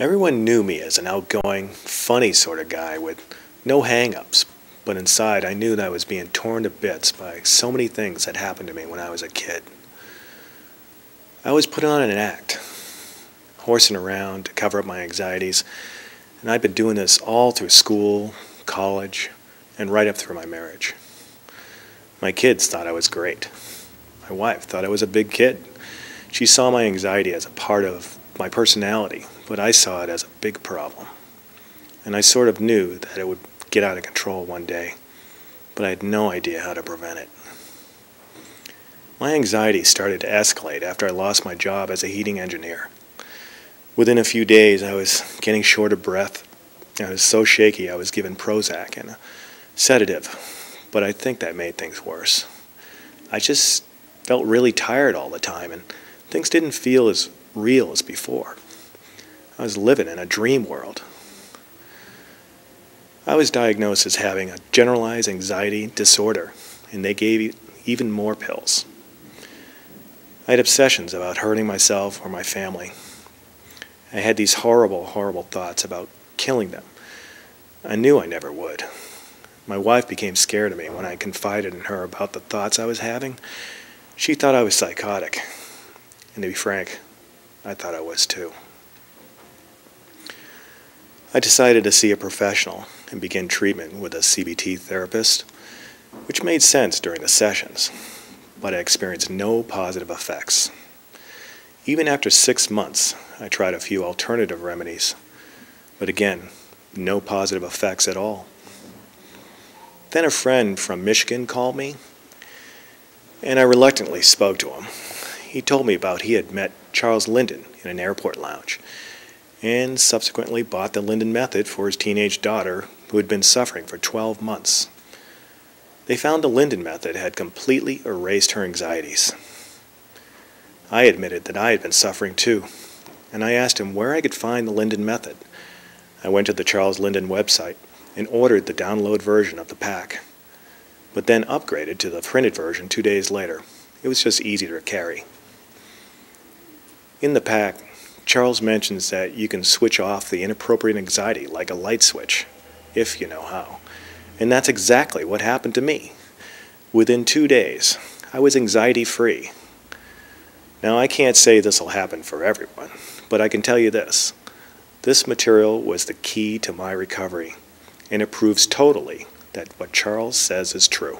Everyone knew me as an outgoing, funny sort of guy with no hang-ups, but inside I knew that I was being torn to bits by so many things that happened to me when I was a kid. I was put on an act, horsing around to cover up my anxieties, and I'd been doing this all through school, college, and right up through my marriage. My kids thought I was great. My wife thought I was a big kid. She saw my anxiety as a part of my personality, but I saw it as a big problem. And I sort of knew that it would get out of control one day, but I had no idea how to prevent it. My anxiety started to escalate after I lost my job as a heating engineer. Within a few days, I was getting short of breath. I was so shaky I was given Prozac and a sedative, but I think that made things worse. I just felt really tired all the time, and things didn't feel as real as before. I was living in a dream world. I was diagnosed as having a generalized anxiety disorder, and they gave even more pills. I had obsessions about hurting myself or my family. I had these horrible, horrible thoughts about killing them. I knew I never would. My wife became scared of me when I confided in her about the thoughts I was having. She thought I was psychotic. And to be frank, I thought I was too. I decided to see a professional and begin treatment with a CBT therapist, which made sense during the sessions, but I experienced no positive effects. Even after 6 months, I tried a few alternative remedies, but again, no positive effects at all. Then a friend from Michigan called me, and I reluctantly spoke to him. He told me about he had met Charles Linden in an airport lounge, and subsequently bought the Linden Method for his teenage daughter, who had been suffering for 12 months. They found the Linden Method had completely erased her anxieties. I admitted that I had been suffering too, and I asked him where I could find the Linden Method. I went to the Charles Linden website and ordered the download version of the pack, but then upgraded to the printed version 2 days later. It was just easier to carry. In the pack, Charles mentions that you can switch off the inappropriate anxiety like a light switch, if you know how. And that's exactly what happened to me. Within 2 days, I was anxiety-free. Now, I can't say this will happen for everyone, but I can tell you this. This material was the key to my recovery, and it proves totally that what Charles says is true.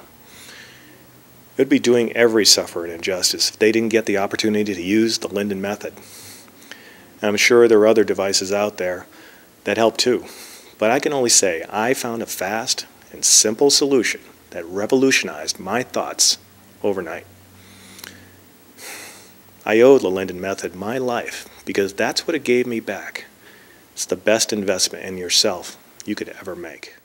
It would be doing every sufferer an injustice if they didn't get the opportunity to use the Linden Method. I'm sure there are other devices out there that help too, but I can only say I found a fast and simple solution that revolutionized my thoughts overnight. I owe the Linden Method my life because that's what it gave me back. It's the best investment in yourself you could ever make.